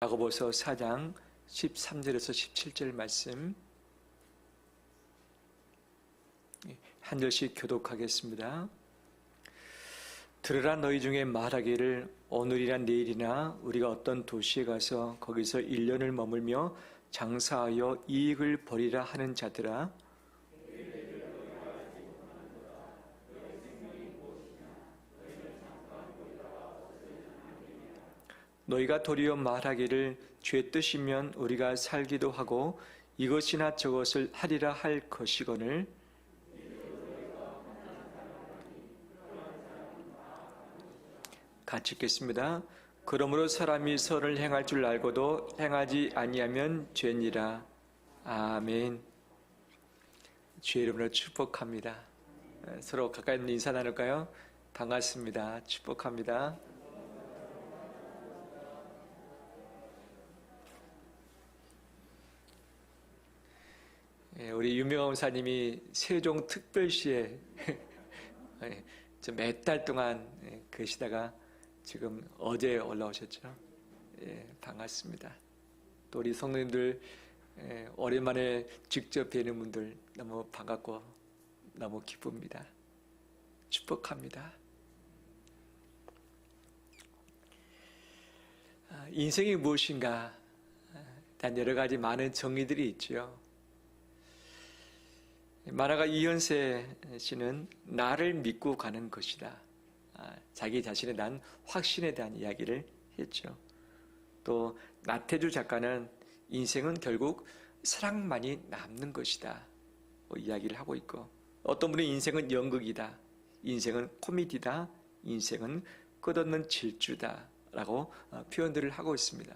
야고보서 4장 13절에서 17절 말씀 한 절씩 교독하겠습니다. 들으라 너희 중에 말하기를 오늘이나 내일이나 우리가 어떤 도시에 가서 거기서 1년을 머물며 장사하여 이익을 벌이라 하는 자들아, 너희가 도리어 말하기를 죄 뜻이면 우리가 살기도 하고 이것이나 저것을 하리라 할 것이거늘, 같이 읽겠습니다. 그러므로 사람이 선을 행할 줄 알고도 행하지 아니하면 죄니라. 아멘. 주의 이름으로 축복합니다. 서로 가까이 있는 인사 나눌까요? 반갑습니다. 축복합니다. 우리 유명한 목사님이 세종특별시에 몇 달 동안 계시다가 지금 어제 올라오셨죠. 반갑습니다. 또 우리 성도님들 오랜만에 직접 뵈는 분들 너무 반갑고 너무 기쁩니다. 축복합니다. 인생이 무엇인가? 단 여러 가지 많은 정의들이 있죠. 만화가 이현세 씨는 나를 믿고 가는 것이다. 자기 자신에 대한 확신에 대한 이야기를 했죠. 또 나태주 작가는 인생은 결국 사랑만이 남는 것이다 이야기를 하고 있고, 어떤 분은 인생은 연극이다, 인생은 코미디다, 인생은 끝없는 질주다 라고 표현들을 하고 있습니다.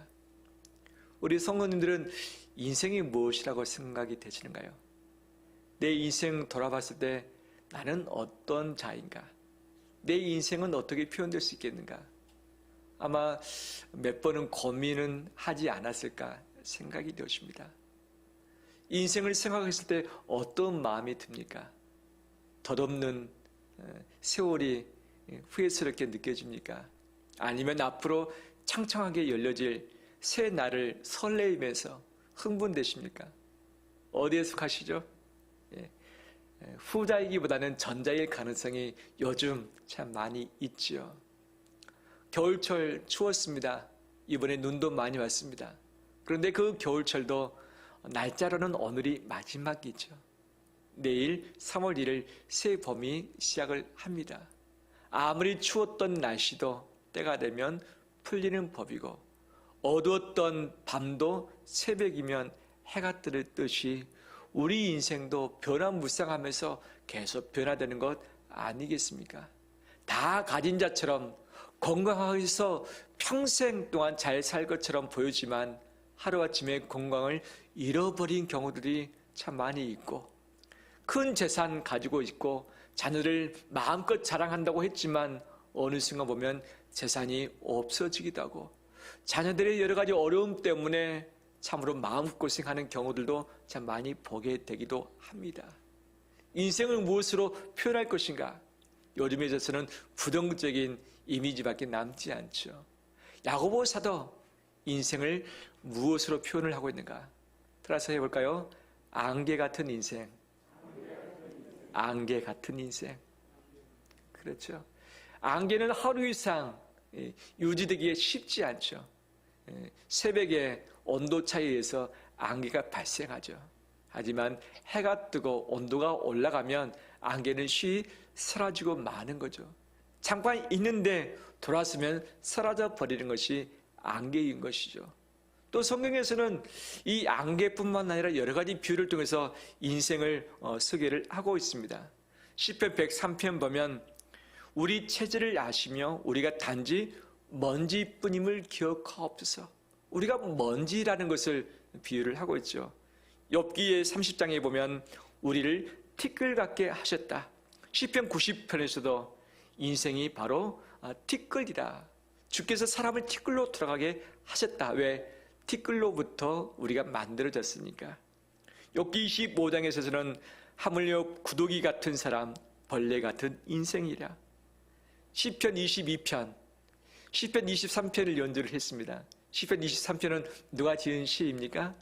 우리 성도님들은 인생이 무엇이라고 생각이 되시는가요? 내 인생 돌아봤을 때 나는 어떤 자인가? 내 인생은 어떻게 표현될 수 있겠는가? 아마 몇 번은 고민은 하지 않았을까 생각이 되십니다. 인생을 생각했을 때 어떤 마음이 듭니까? 덧없는 세월이 후회스럽게 느껴집니까? 아니면 앞으로 창창하게 열려질 새 날을 설레이면서 흥분되십니까? 어디에 속하시죠? 후자이기보다는 전자일 가능성이 요즘 참 많이 있지요. 겨울철 추웠습니다. 이번에 눈도 많이 왔습니다. 그런데 그 겨울철도 날짜로는 오늘이 마지막이죠. 내일 3월 1일 새 봄이 시작을 합니다. 아무리 추웠던 날씨도 때가 되면 풀리는 법이고, 어두웠던 밤도 새벽이면 해가 뜨듯이 우리 인생도 변화무쌍하면서 계속 변화되는 것 아니겠습니까? 다 가진 자처럼 건강해서 평생 동안 잘 살 것처럼 보이지만 하루아침에 건강을 잃어버린 경우들이 참 많이 있고, 큰 재산 가지고 있고 자녀를 마음껏 자랑한다고 했지만 어느 순간 보면 재산이 없어지기도 하고, 자녀들의 여러 가지 어려움 때문에 참으로 마음고생하는 경우들도 참 많이 보게 되기도 합니다. 인생을 무엇으로 표현할 것인가? 요즘에 있어서는 부정적인 이미지밖에 남지 않죠. 야고보 사도 인생을 무엇으로 표현을 하고 있는가? 따라서 해볼까요? 안개 같은 인생. 안개 같은 인생. 그렇죠. 안개는 하루 이상 유지되기에 쉽지 않죠. 새벽에 온도차에 의해서 안개가 발생하죠. 하지만 해가 뜨고 온도가 올라가면 안개는 쉬이 사라지고 마는 거죠. 잠깐 있는데 돌아서면 사라져 버리는 것이 안개인 것이죠. 또 성경에서는 이 안개뿐만 아니라 여러 가지 비유를 통해서 인생을 소개를 하고 있습니다. 시편 103편 보면 우리 체질을 아시며 우리가 단지 먼지뿐임을 기억하옵소서. 우리가 먼지라는 것을 비유를 하고 있죠. 욥기의 30장에 보면 우리를 티끌 같게 하셨다. 시편 90편에서도 인생이 바로 티끌이다. 주께서 사람을 티끌로 돌아가게 하셨다. 왜? 티끌로부터 우리가 만들어졌으니까. 욥기 25장에서는 하물며 구더기 같은 사람, 벌레 같은 인생이라. 시편 22편, 시편 23편을 연주를 했습니다. 시편 23편은 누가 지은 시입니까?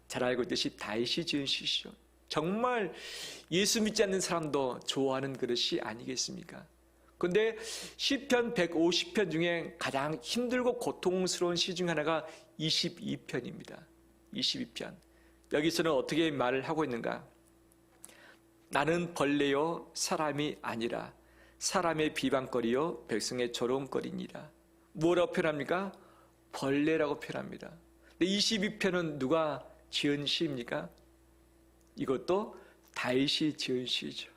잘 알고 있듯이 다윗이 지은 시죠. 정말 예수 믿지 않는 사람도 좋아하는 그런 시 아니겠습니까? 그런데 시편 150편 중에 가장 힘들고 고통스러운 시 중 하나가 22편입니다. 22편. 여기서는 어떻게 말을 하고 있는가? 나는 벌레요 사람이 아니라 사람의 비방거리요 백성의 조롱거리니라. 뭐라고 표현합니까? 벌레라고 표현합니다. 근데 22편은 누가 지은 시입니까? 이것도 다윗이 지은 시죠.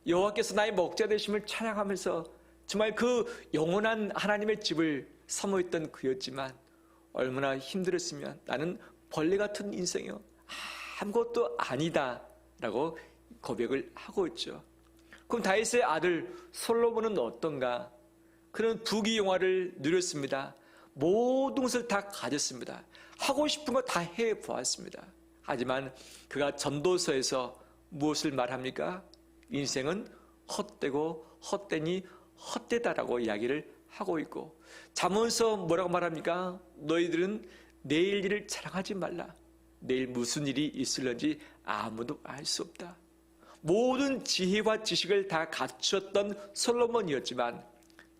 여호와께서 나의 목자 되심을 찬양하면서 정말 그 영원한 하나님의 집을 사모했던 그였지만 얼마나 힘들었으면 나는 벌레 같은 인생이요 아무것도 아니다 라고 고백을 하고 있죠. 그럼 다윗의 아들 솔로몬은 어떤가? 그는 부귀영화를 누렸습니다. 모든 것을 다 가졌습니다. 하고 싶은 거 다 해보았습니다. 하지만 그가 전도서에서 무엇을 말합니까? 인생은 헛되고 헛되니 헛되다라고 이야기를 하고 있고, 잠언서 뭐라고 말합니까? 너희들은 내일 일을 자랑하지 말라. 내일 무슨 일이 있을런지 아무도 알 수 없다. 모든 지혜와 지식을 다 갖추었던 솔로몬이었지만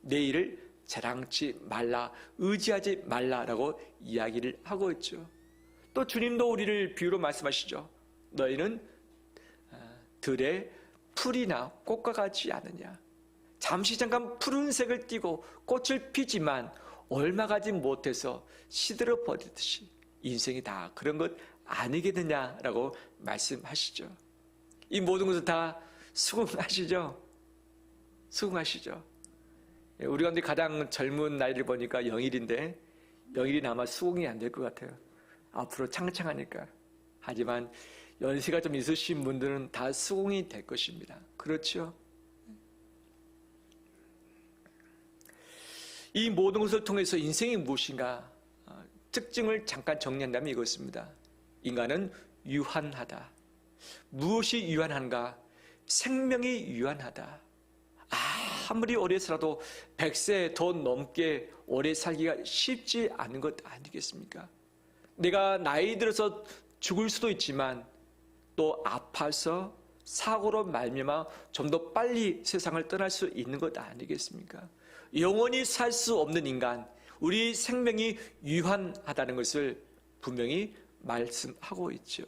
내일을 자랑치 말라, 의지하지 말라라고 이야기를 하고 있죠. 또 주님도 우리를 비유로 말씀하시죠. 너희는 들에 풀이나 꽃과 같지 않느냐. 잠시 잠깐 푸른색을 띠고 꽃을 피지만 얼마 가지 못해서 시들어 버리듯이 인생이 다 그런 것 아니겠느냐라고 말씀하시죠. 이 모든 것을 다 수긍하시죠? 수긍하시죠? 우리 가운데 가장 젊은 나이를 보니까 영일인데 영일이 아마 수긍이 안 될 것 같아요. 앞으로 창창하니까. 하지만 연세가 좀 있으신 분들은 다 수긍이 될 것입니다. 그렇죠? 이 모든 것을 통해서 인생이 무엇인가 특징을 잠깐 정리한다면 이것입니다. 인간은 유한하다. 무엇이 유한한가? 생명이 유한하다. 아무리 오래 살아도 100세 더 넘게 오래 살기가 쉽지 않은 것 아니겠습니까? 내가 나이 들어서 죽을 수도 있지만 또 아파서 사고로 말미암아 좀 더 빨리 세상을 떠날 수 있는 것 아니겠습니까? 영원히 살 수 없는 인간, 우리 생명이 유한하다는 것을 분명히 말씀하고 있죠.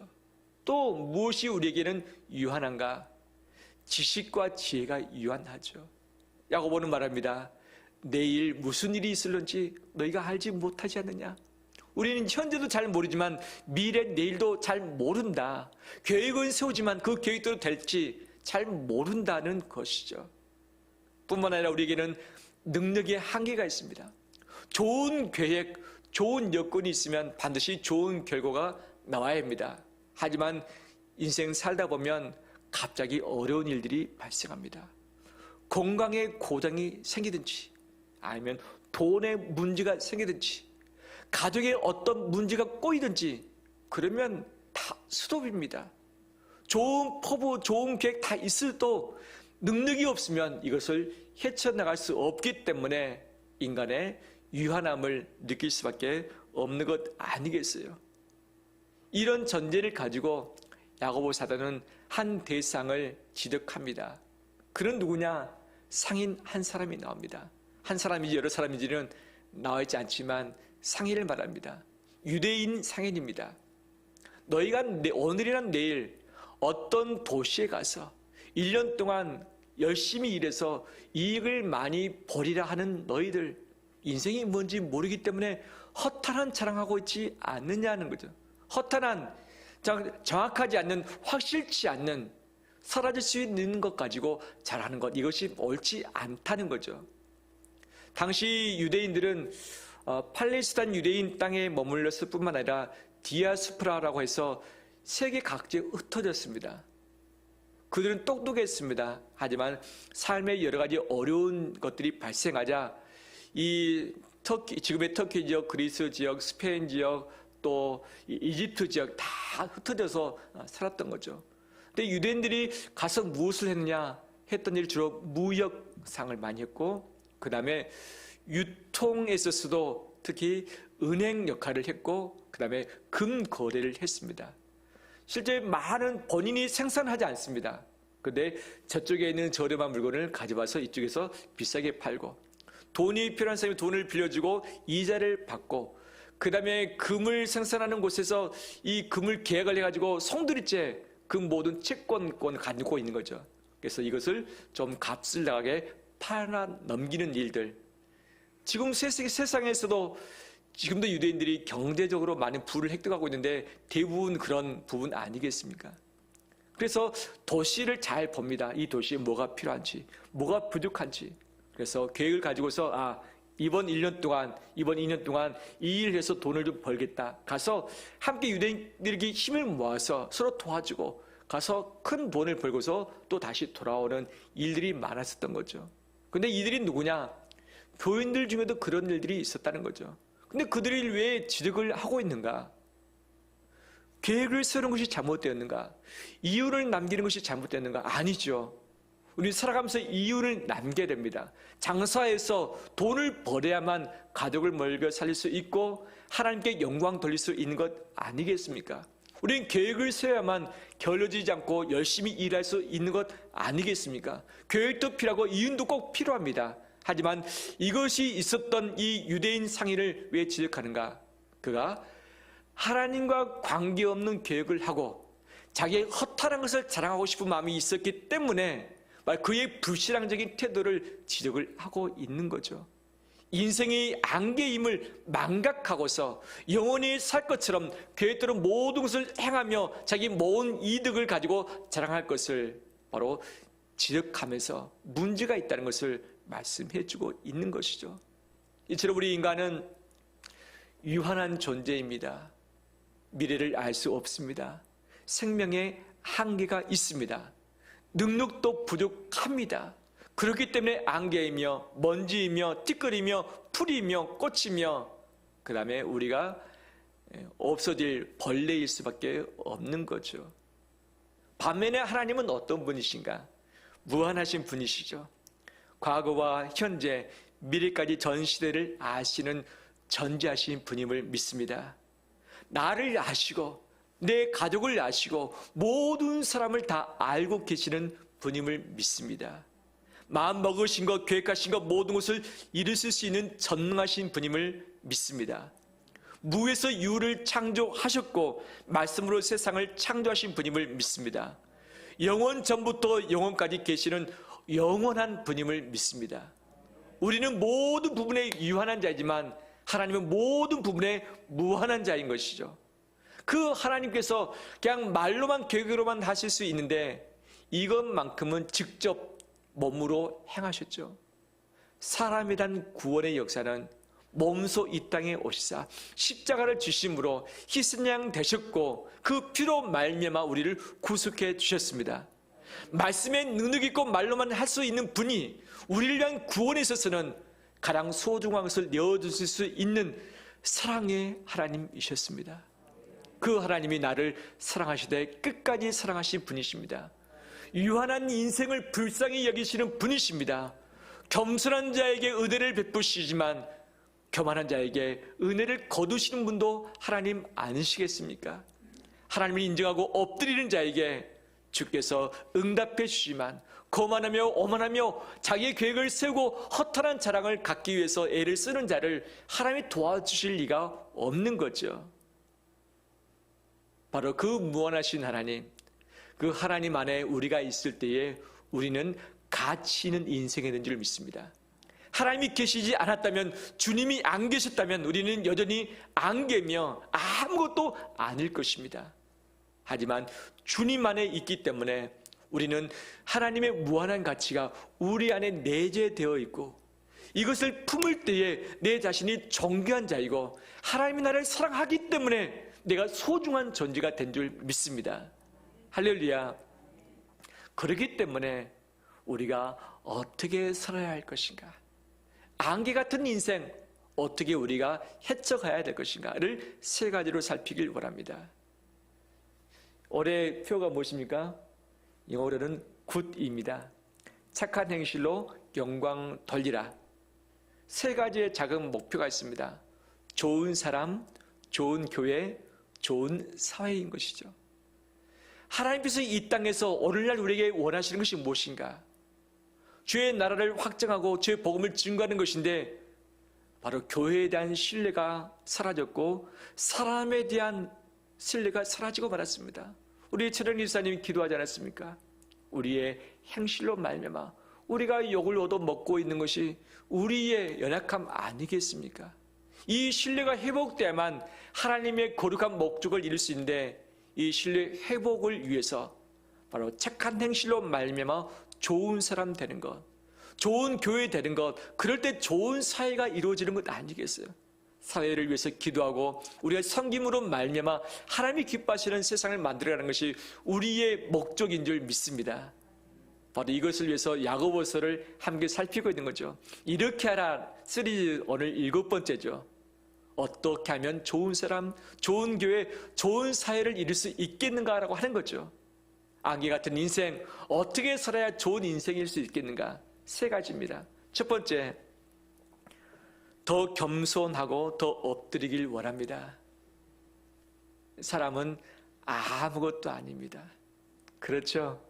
또 무엇이 우리에게는 유한한가? 지식과 지혜가 유한하죠. 야고보는 말합니다. 내일 무슨 일이 있을런지 너희가 알지 못하지 않느냐? 우리는 현재도 잘 모르지만 미래 내일도 잘 모른다. 계획은 세우지만 그 계획대로 될지 잘 모른다는 것이죠. 뿐만 아니라 우리에게는 능력의 한계가 있습니다. 좋은 계획, 좋은 여건이 있으면 반드시 좋은 결과가 나와야 합니다. 하지만 인생 살다 보면 갑자기 어려운 일들이 발생합니다. 건강에 고장이 생기든지 아니면 돈에 문제가 생기든지 가족에 어떤 문제가 꼬이든지 그러면 다 스톱입니다. 좋은 포부, 좋은 계획 다 있어도 능력이 없으면 이것을 헤쳐나갈 수 없기 때문에 인간의 유한함을 느낄 수밖에 없는 것 아니겠어요? 이런 전제를 가지고 야고보 사도는 한 대상을 지적합니다. 그는 누구냐? 상인 한 사람이 나옵니다. 한 사람인지 여러 사람인지는 나와 있지 않지만 상인을 말합니다. 유대인 상인입니다. 너희가 오늘이란 내일 어떤 도시에 가서 1년 동안 열심히 일해서 이익을 많이 벌이라 하는 너희들, 인생이 뭔지 모르기 때문에 허탄한 자랑하고 있지 않느냐는 거죠. 허탄한, 정확하지 않는, 확실치 않는, 사라질 수 있는 것 가지고 잘하는 것, 이것이 옳지 않다는 거죠. 당시 유대인들은 팔레스타인 유대인 땅에 머물렀을 뿐만 아니라 디아스포라라고 해서 세계 각지에 흩어졌습니다. 그들은 똑똑했습니다. 하지만 삶의 여러 가지 어려운 것들이 발생하자 이 터키, 지금의 터키 지역, 그리스 지역, 스페인 지역, 또 이집트 지역 다 흩어져서 살았던 거죠. 근데 유대인들이 가서 무엇을 했느냐 했던 일 주로 무역상을 많이 했고 그 다음에 유통에 있어서도 특히 은행 역할을 했고 그 다음에 금 거래를 했습니다. 실제 많은 본인이 생산하지 않습니다. 그런데 저쪽에 있는 저렴한 물건을 가져와서 이쪽에서 비싸게 팔고, 돈이 필요한 사람이 돈을 빌려주고 이자를 받고, 그 다음에 금을 생산하는 곳에서 이 금을 계약을 해가지고 송두리째 그 모든 채권권을 가지고 있는 거죠. 그래서 이것을 좀 값을 나가게 팔아 넘기는 일들. 지금 세상에서도 지금도 유대인들이 경제적으로 많은 부를 획득하고 있는데 대부분 그런 부분 아니겠습니까? 그래서 도시를 잘 봅니다. 이 도시에 뭐가 필요한지, 뭐가 부족한지. 그래서 계획을 가지고서 이번 1년 동안, 이번 2년 동안 이 일을 해서 돈을 좀 벌겠다. 가서 함께 유대인들에게 힘을 모아서 서로 도와주고 가서 큰 돈을 벌고서 또 다시 돌아오는 일들이 많았었던 거죠. 근데 이들이 누구냐? 교인들 중에도 그런 일들이 있었다는 거죠. 근데 그들이 왜 지적을 하고 있는가? 계획을 세우는 것이 잘못되었는가? 이유를 남기는 것이 잘못되었는가? 아니죠. 우리 살아가면서 이유를 남겨야 됩니다. 장사해서 돈을 벌어야만 가족을 먹여 살릴 수 있고 하나님께 영광 돌릴 수 있는 것 아니겠습니까? 우리는 계획을 세워야만 게을러지지 않고 열심히 일할 수 있는 것 아니겠습니까? 계획도 필요하고 이윤도 꼭 필요합니다. 하지만 이것이 있었던 이 유대인 상인을 왜 지적하는가? 그가 하나님과 관계없는 계획을 하고 자기의 허탈한 것을 자랑하고 싶은 마음이 있었기 때문에 그의 불신앙적인 태도를 지적을 하고 있는 거죠. 인생의 안개임을 망각하고서 영원히 살 것처럼 계획대로 모든 것을 행하며 자기 모은 이득을 가지고 자랑할 것을 바로 지적하면서 문제가 있다는 것을 말씀해주고 있는 것이죠. 이처럼 우리 인간은 유한한 존재입니다. 미래를 알 수 없습니다. 생명에 한계가 있습니다. 능력도 부족합니다. 그렇기 때문에 안개이며 먼지이며 띠끌이며 풀이며 꽃이며 그 다음에 우리가 없어질 벌레일 수밖에 없는 거죠. 반면에 하나님은 어떤 분이신가? 무한하신 분이시죠. 과거와 현재, 미래까지 전 시대를 아시는 전지하신 분임을 믿습니다. 나를 아시고 내 가족을 아시고 모든 사람을 다 알고 계시는 분임을 믿습니다. 마음 먹으신 것, 계획하신 것 모든 것을 이루실 수 있는 전능하신 분임을 믿습니다. 무에서 유를 창조하셨고 말씀으로 세상을 창조하신 분임을 믿습니다. 영원 전부터 영원까지 계시는 영원한 분임을 믿습니다. 우리는 모든 부분에 유한한 자이지만 하나님은 모든 부분에 무한한 자인 것이죠. 그 하나님께서 그냥 말로만 계획으로만 하실 수 있는데 이것만큼은 직접 몸으로 행하셨죠. 사람이란 구원의 역사는 몸소 이 땅에 오시사 십자가를 지심으로 희생양 되셨고 그 피로 말미암아 우리를 구속해 주셨습니다. 말씀에 능력 있고 말로만 할 수 있는 분이 우리를 위한 구원에 있어서는 가장 소중한 것을 내어주실 수 있는 사랑의 하나님이셨습니다. 그 하나님이 나를 사랑하시되 끝까지 사랑하신 분이십니다. 유한한 인생을 불쌍히 여기시는 분이십니다. 겸손한 자에게 은혜를 베푸시지만 교만한 자에게 은혜를 거두시는 분도 하나님 아니시겠습니까? 하나님을 인정하고 엎드리는 자에게 주께서 응답해 주시지만 거만하며 오만하며 자기의 계획을 세우고 허탈한 자랑을 갖기 위해서 애를 쓰는 자를 하나님이 도와주실 리가 없는 거죠. 바로 그 무한하신 하나님, 그 하나님 안에 우리가 있을 때에 우리는 가치 있는 인생이 있는 줄 믿습니다. 하나님이 계시지 않았다면, 주님이 안 계셨다면 우리는 여전히 안개며 아무것도 아닐 것입니다. 하지만 주님 안에 있기 때문에 우리는 하나님의 무한한 가치가 우리 안에 내재되어 있고 이것을 품을 때에 내 자신이 존귀한 자이고 하나님이 나를 사랑하기 때문에 내가 소중한 존재가 된 줄 믿습니다. 할렐루야. 그렇기 때문에 우리가 어떻게 살아야 할 것인가, 안개 같은 인생 어떻게 우리가 헤쳐가야 될 것인가를 세 가지로 살피길 원합니다. 올해 표가 무엇입니까? 영어로는 굿입니다. 착한 행실로 영광 돌리라. 세 가지의 작은 목표가 있습니다. 좋은 사람, 좋은 교회, 좋은 사회인 것이죠. 하나님께서 이 땅에서 오늘날 우리에게 원하시는 것이 무엇인가? 주의 나라를 확장하고 주의 복음을 증거하는 것인데 바로 교회에 대한 신뢰가 사라졌고 사람에 대한 신뢰가 사라지고 말았습니다. 우리 최령 기사님이 기도하지 않았습니까? 우리의 행실로 말미암아 우리가 욕을 얻어 먹고 있는 것이 우리의 연약함 아니겠습니까? 이 신뢰가 회복돼야만 하나님의 거룩한 목적을 이룰 수 있는데 이 신뢰 회복을 위해서 바로 착한 행실로 말미암아 좋은 사람 되는 것, 좋은 교회 되는 것, 그럴 때 좋은 사회가 이루어지는 것 아니겠어요? 사회를 위해서 기도하고 우리가 섬김으로 말미암아 하나님이 기뻐하시는 세상을 만들어가는 것이 우리의 목적인 줄 믿습니다. 바로 이것을 위해서 야고보서를 함께 살피고 있는 거죠. 이렇게 하라 시리즈 오늘 7번째죠. 어떻게 하면 좋은 사람, 좋은 교회, 좋은 사회를 이룰 수 있겠는가라고 하는 거죠. 안개 같은 인생, 어떻게 살아야 좋은 인생일 수 있겠는가? 3가지입니다. 첫 번째, 더 겸손하고 더 엎드리길 원합니다. 사람은 아무것도 아닙니다. 그렇죠?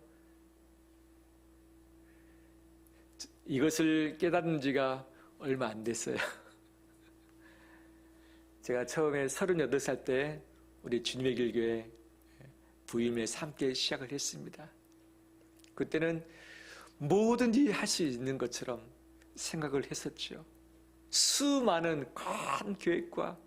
이것을 깨닫는 지가 얼마 안 됐어요. 제가 처음에 38살 때 우리 주님의 길교회 부임에서 함께 시작을 했습니다. 그때는 뭐든지 할 수 있는 것처럼 생각을 했었죠. 수많은 큰 계획과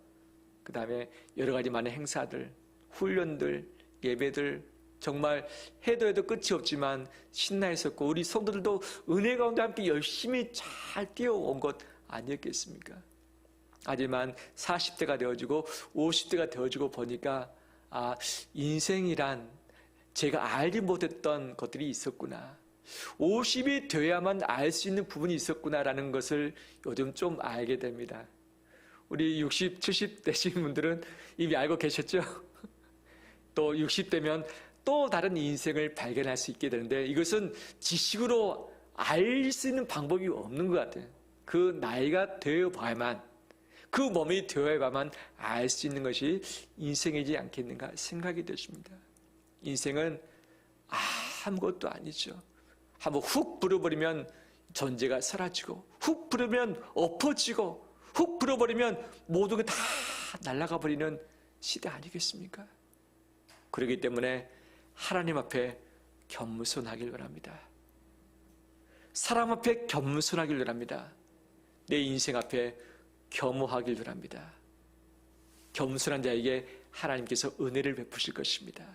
그 다음에 여러 가지 많은 행사들, 훈련들, 예배들 정말 해도 끝이 없지만 신나했었고 우리 성도들도 은혜 가운데 함께 열심히 잘 뛰어온 것 아니었겠습니까? 하지만 40대가 되어지고 50대가 되어지고 보니까 인생이란 제가 알지 못했던 것들이 있었구나. 50이 돼야만 알 수 있는 부분이 있었구나라는 것을 요즘 좀 알게 됩니다. 우리 60, 70 되신 분들은 이미 알고 계셨죠? 또 60대면 또 다른 인생을 발견할 수 있게 되는데 이것은 지식으로 알 수 있는 방법이 없는 것 같아요. 그 나이가 되어봐야만, 그 몸이 되어야만 알 수 있는 것이 인생이지 않겠는가 생각이 되십니다. 인생은 아무것도 아니죠. 한번 훅 불어버리면 존재가 사라지고, 훅 불으면 엎어지고, 훅 불어버리면 모든 게 다 날아가 버리는 시대 아니겠습니까? 그렇기 때문에 하나님 앞에 겸손하길 원합니다. 사람 앞에 겸손하길 원합니다. 내 인생 앞에 겸허하길 원합니다. 겸손한 자에게 하나님께서 은혜를 베푸실 것입니다.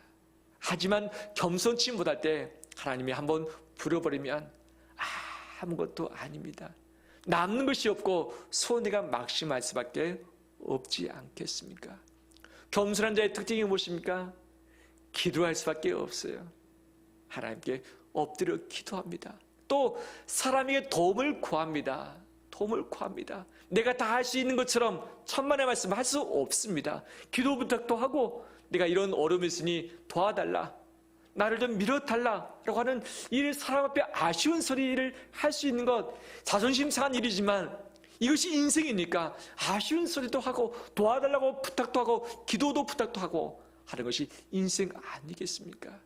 하지만 겸손치 못할 때 하나님이 한번 불어버리면 아무것도 아닙니다. 남는 것이 없고 손해가 막심할 수밖에 없지 않겠습니까? 겸손한 자의 특징이 무엇입니까? 기도할 수밖에 없어요. 하나님께 엎드려 기도합니다. 또 사람에게 도움을 구합니다. 도움을 구합니다. 내가 다 할 수 있는 것처럼 천만의 말씀 할 수 없습니다. 기도 부탁도 하고 내가 이런 어려움이 있으니 도와달라, 나를 좀 밀어달라라고 하는 이 사람 앞에 아쉬운 소리를 할 수 있는 것, 자존심 상한 일이지만 이것이 인생이니까 아쉬운 소리도 하고 도와달라고 부탁도 하고 기도도 부탁도 하고 하는 것이 인생 아니겠습니까?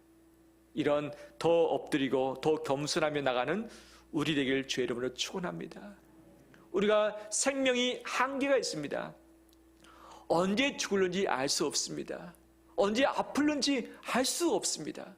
이런 더 엎드리고 더 겸손하며 나가는 우리 되길 주의 이름으로 축원합니다. 우리가 생명이 한계가 있습니다. 언제 죽을는지 알 수 없습니다. 언제 아플는지 알 수 없습니다.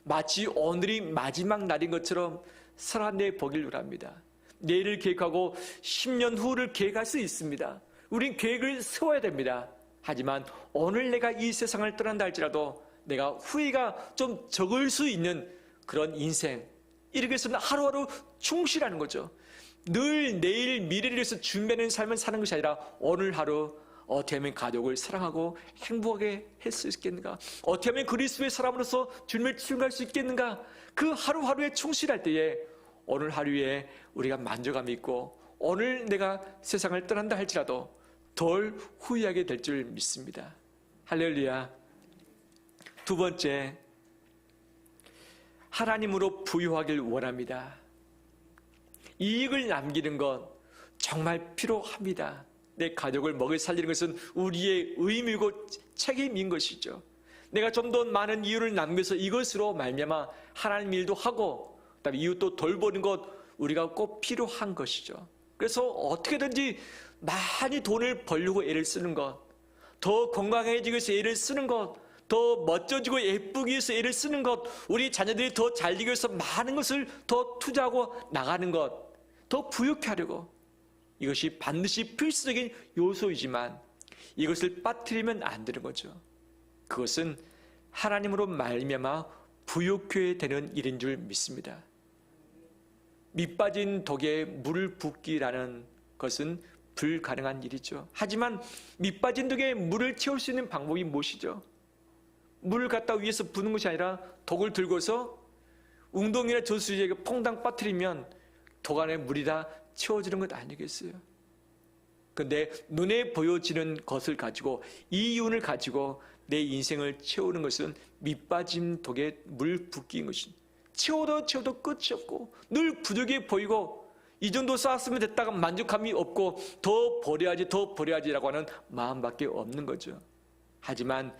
마치 오늘이 마지막 날인 것처럼 살아내 보길 원합니다. 내일을 계획하고 10년 후를 계획할 수 있습니다. 우린 계획을 세워야 됩니다. 하지만 오늘 내가 이 세상을 떠난다 할지라도 내가 후회가 좀 적을 수 있는 그런 인생, 이렇게 해서는 하루하루 충실하는 거죠. 늘 내일 미래를 위해서 준비하는 삶을 사는 것이 아니라 오늘 하루 어떻게 하면 가족을 사랑하고 행복하게 할 수 있겠는가? 어떻게 하면 그리스도의 사람으로서 주님을 충성할 수 있겠는가? 그 하루하루에 충실할 때에 오늘 하루에 우리가 만족감이 있고 오늘 내가 세상을 떠난다 할지라도 덜 후회하게 될 줄 믿습니다. 할렐루야. 두 번째, 하나님으로 부유하길 원합니다. 이익을 남기는 것 정말 필요합니다. 내 가족을 먹여 살리는 것은 우리의 의무이고 책임인 것이죠. 내가 좀 더 많은 이유를 남겨서 이것으로 말미암아 하나님 일도 하고 그다음에 이웃도 돌보는 것 우리가 꼭 필요한 것이죠. 그래서 어떻게든지 많이 돈을 벌려고 애를 쓰는 것, 더 건강해지기 위해서 애를 쓰는 것, 더 멋져지고 예쁘기 위해서 애를 쓰는 것, 우리 자녀들이 더 잘 되기 위해서 많은 것을 더 투자하고 나가는 것, 더 부유케 하려고, 이것이 반드시 필수적인 요소이지만 이것을 빠뜨리면 안 되는 거죠. 그것은 하나님으로 말미암아 부유케 되는 일인 줄 믿습니다. 밑빠진 독에 물을 붓기라는 것은 불가능한 일이죠. 하지만 밑빠진 독에 물을 채울 수 있는 방법이 무엇이죠? 물을 갖다 위에서 부는 것이 아니라 독을 들고서 웅덩이나 저수지에 퐁당 빠뜨리면 독 안에 물이 다 채워지는 것 아니겠어요? 그런데 눈에 보여지는 것을 가지고, 이 이윤을 가지고 내 인생을 채우는 것은 밑빠진 독에 물 붓기인 것입니다. 채워도 끝이 없고 늘 부족해 보이고, 이 정도 쌓았으면 됐다가 만족함이 없고 더 버려야지라고 하는 마음밖에 없는 거죠. 하지만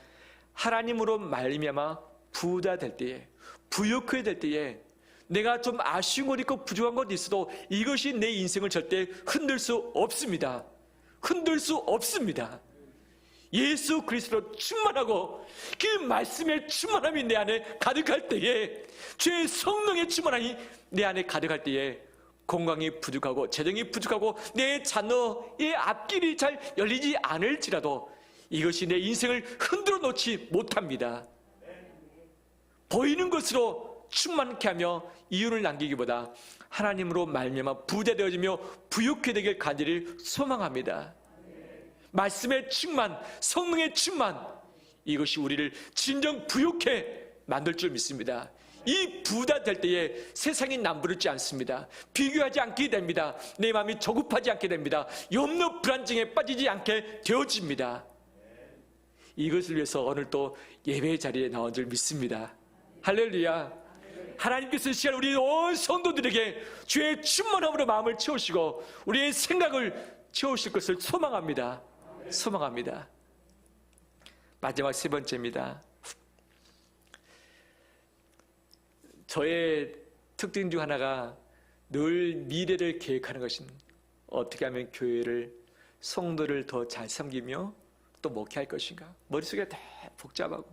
하나님으로 말미암아 부자 될 때에, 부유케 될 때에 내가 좀 아쉬운 것 있고 부족한 것 있어도 이것이 내 인생을 절대 흔들 수 없습니다. 흔들 수 없습니다. 예수 그리스도로 충만하고 그 말씀의 충만함이 내 안에 가득할 때에, 주의 성령의 충만함이 내 안에 가득할 때에 건강이 부족하고 재정이 부족하고 내 자녀의 앞길이 잘 열리지 않을지라도 이것이 내 인생을 흔들어 놓지 못합니다. 보이는 것으로 충만케 하며 이윤을 남기기보다 하나님으로 말미암아 부자 되어지며 부유케 되길 간절히 소망합니다. 말씀의 충만, 성령의 충만, 이것이 우리를 진정 부유케 만들 줄 믿습니다. 이 부자 될 때에 세상이 남부르지 않습니다. 비교하지 않게 됩니다. 내 마음이 조급하지 않게 됩니다. 염려 불안증에 빠지지 않게 되어집니다. 이것을 위해서 오늘 또 예배 자리에 나온 줄 믿습니다. 할렐루야. 하나님께서 이 시간 우리 온 성도들에게 주의 충만함으로 마음을 채우시고 우리의 생각을 채우실 것을 소망합니다. 소망합니다. 마지막 세 번째입니다. 저의 특징 중 하나가 늘 미래를 계획하는 것입니다. 어떻게 하면 교회를, 성도를 더 잘 섬기며 또 목회할 것인가. 머릿속에 다 복잡하고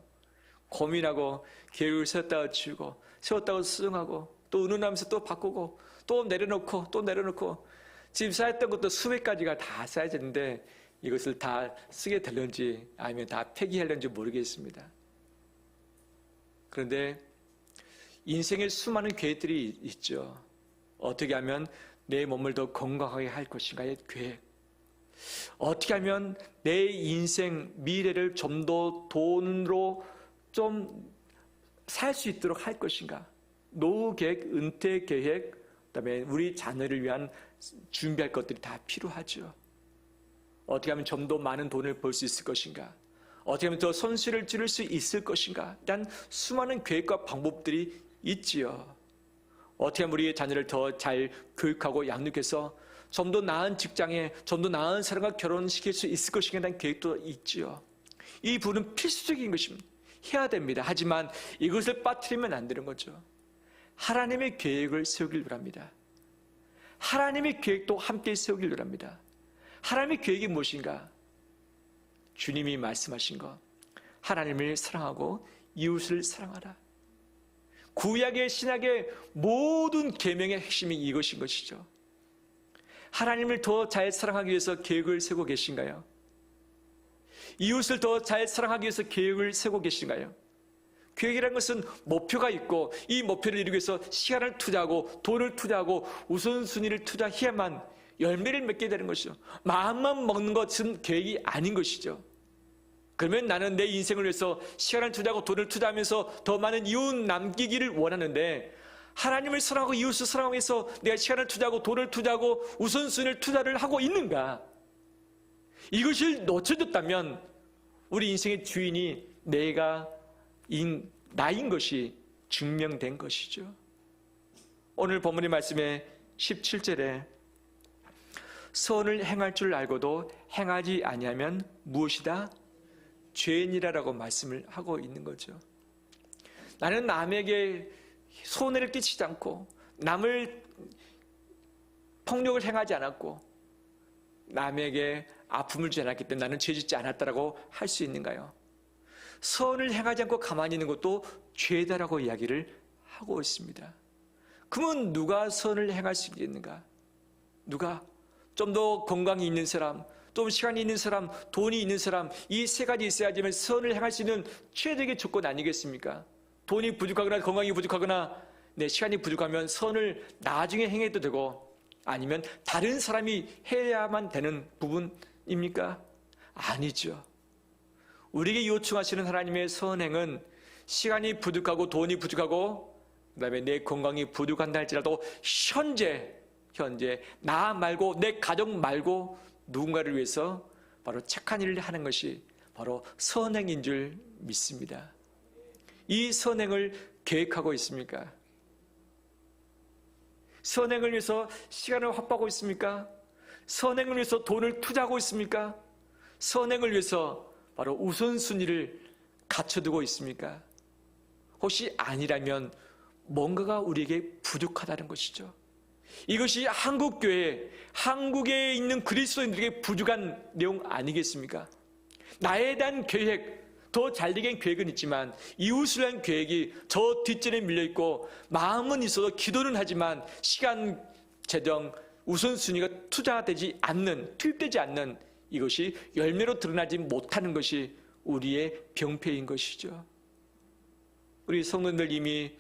고민하고 계획을 세웠다가 지우고 세웠다고 수정하고 또 의논하면서 또 바꾸고 또 내려놓고 또 내려놓고, 지금 쌓였던 것도 수백 가지가 다 쌓여졌는데 이것을 다 쓰게 될런지 아니면 다 폐기하려는지 모르겠습니다. 그런데 인생에 수많은 계획들이 있죠. 어떻게 하면 내 몸을 더 건강하게 할 것인가의 계획, 어떻게 하면 내 인생 미래를 좀 더 돈으로 좀 살 수 있도록 할 것인가, 노후 계획, 은퇴 계획, 그다음에 우리 자녀를 위한 준비할 것들이 다 필요하죠. 어떻게 하면 좀 더 많은 돈을 벌 수 있을 것인가, 어떻게 하면 더 손실을 줄일 수 있을 것인가, 일단 수많은 계획과 방법들이 있지요. 어떻게 하면 우리의 자녀를 더 잘 교육하고 양육해서 좀 더 나은 직장에, 좀 더 나은 사람과 결혼시킬 수 있을 것인가에 대한 계획도 있지요. 이 부분은 필수적인 것입니다. 해야 됩니다. 하지만 이것을 빠뜨리면 안 되는 거죠. 하나님의 계획을 세우길 바랍니다. 하나님의 계획도 함께 세우길 바랍니다. 하나님의 계획이 무엇인가? 주님이 말씀하신 것, 하나님을 사랑하고 이웃을 사랑하라. 구약의 신약의 모든 계명의 핵심이 이것인 것이죠. 하나님을 더 잘 사랑하기 위해서 계획을 세우고 계신가요? 이웃을 더 잘 사랑하기 위해서 계획을 세우고 계신가요? 계획이라는 것은 목표가 있고 이 목표를 이루기 위해서 시간을 투자하고 돈을 투자하고 우선순위를 투자해야만 열매를 맺게 되는 것이죠. 마음만 먹는 것은 계획이 아닌 것이죠. 그러면 나는 내 인생을 위해서 시간을 투자하고 돈을 투자하면서 더 많은 이웃 남기기를 원하는데, 하나님을 사랑하고 이웃을 사랑하기 위해서 내가 시간을 투자하고 돈을 투자하고 우선순위를 투자를 하고 있는가? 이것을 놓쳐졌다면 우리 인생의 주인이 나인 것이 증명된 것이죠. 오늘 본문의 말씀에 17절에 선을 행할 줄 알고도 행하지 아니하면 무엇이다? 죄인이라라고 말씀을 하고 있는 거죠. 나는 남에게 손해를 끼치지 않고 남을 폭력을 행하지 않았고 남에게 아픔을 주지 않았기 때문에 나는 죄짓지 않았다라고 할 수 있는가요? 선을 행하지 않고 가만히 있는 것도 죄다라고 이야기를 하고 있습니다. 그러면 누가 선을 행할 수 있겠는가? 누가? 좀 더 건강이 있는 사람, 좀 시간이 있는 사람, 돈이 있는 사람, 이 세 가지 있어야지만 선을 행할 수 있는 최적의 조건 아니겠습니까? 돈이 부족하거나 건강이 부족하거나 시간이 부족하면 선을 나중에 행해도 되고 아니면 다른 사람이 해야만 되는 부분입니까? 아니죠. 우리에게 요청하시는 하나님의 선행은 시간이 부족하고 돈이 부족하고 그다음에 내 건강이 부족한다 할지라도 현재 나 말고 내 가족 말고 누군가를 위해서 바로 착한 일을 하는 것이 바로 선행인 줄 믿습니다. 이 선행을 계획하고 있습니까? 선행을 위해서 시간을 확보하고 있습니까? 선행을 위해서 돈을 투자하고 있습니까? 선행을 위해서 바로 우선순위를 갖춰두고 있습니까? 혹시 아니라면 뭔가가 우리에게 부족하다는 것이죠. 이것이 한국교회, 한국에 있는 그리스도인들에게 부족한 내용 아니겠습니까? 나에 대한 계획, 더 잘되게 계획은 있지만 이웃을 위한 계획이 저 뒷전에 밀려있고 마음은 있어도 기도는 하지만 시간, 재정, 우선순위가 투자되지 않는, 투입되지 않는 이것이 열매로 드러나지 못하는 것이 우리의 병폐인 것이죠. 우리 성도님들 이미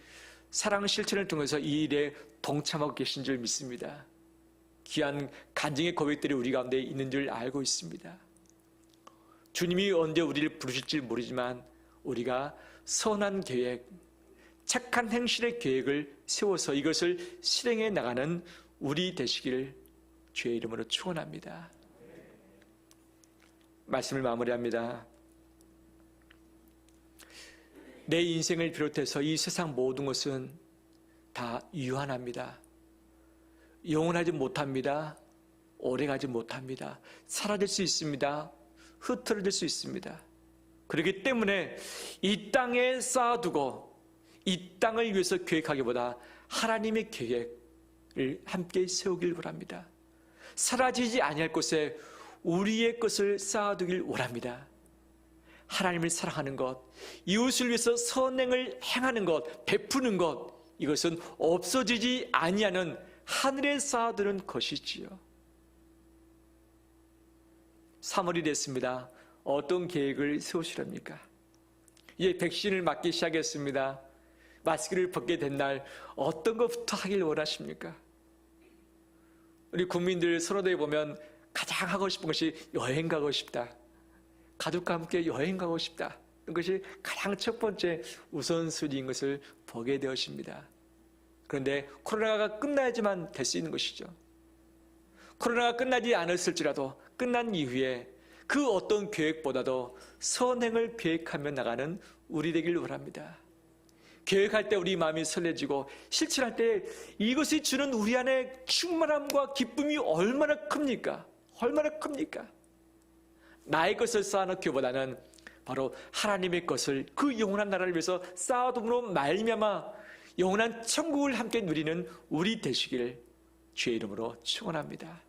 사랑 실천을 통해서 이 일에 동참하고 계신 줄 믿습니다. 귀한 간증의 고백들이 우리 가운데 있는 줄 알고 있습니다. 주님이 언제 우리를 부르실지 모르지만 우리가 선한 계획, 착한 행실의 계획을 세워서 이것을 실행해 나가는 우리 되시기를 주의 이름으로 축원합니다. 말씀을 마무리합니다. 내 인생을 비롯해서 이 세상 모든 것은 다 유한합니다. 영원하지 못합니다. 오래가지 못합니다. 사라질 수 있습니다. 흐트러질 수 있습니다. 그렇기 때문에 이 땅에 쌓아두고 이 땅을 위해서 계획하기보다 하나님의 계획을 함께 세우길 원합니다. 사라지지 아니할 곳에 우리의 것을 쌓아두길 원합니다. 하나님을 사랑하는 것, 이웃을 위해서 선행을 행하는 것, 베푸는 것, 이것은 없어지지 아니하는 하늘에 쌓아두는 것이지요. 3월이 됐습니다. 어떤 계획을 세우시렵니까? 이제 백신을 맞기 시작했습니다. 마스크를 벗게 된 날 어떤 것부터 하길 원하십니까? 우리 국민들 선호도에 보면 가장 하고 싶은 것이 여행 가고 싶다. 가족과 함께 여행 가고 싶다. 이것이 가장 첫 번째 우선순위인 것을 보게 되었습니다. 그런데 코로나가 끝나야지만 될 수 있는 것이죠. 코로나가 끝나지 않았을지라도 끝난 이후에 그 어떤 계획보다도 선행을 계획하며 나가는 우리 되길 원합니다. 계획할 때 우리 마음이 설레지고 실천할 때 이것이 주는 우리 안에 충만함과 기쁨이 얼마나 큽니까? 얼마나 큽니까? 나의 것을 쌓아놓기보다는 바로 하나님의 것을 그 영원한 나라를 위해서 쌓아둠으로 말미암아 영원한 천국을 함께 누리는 우리 되시길 주의 이름으로 축원합니다.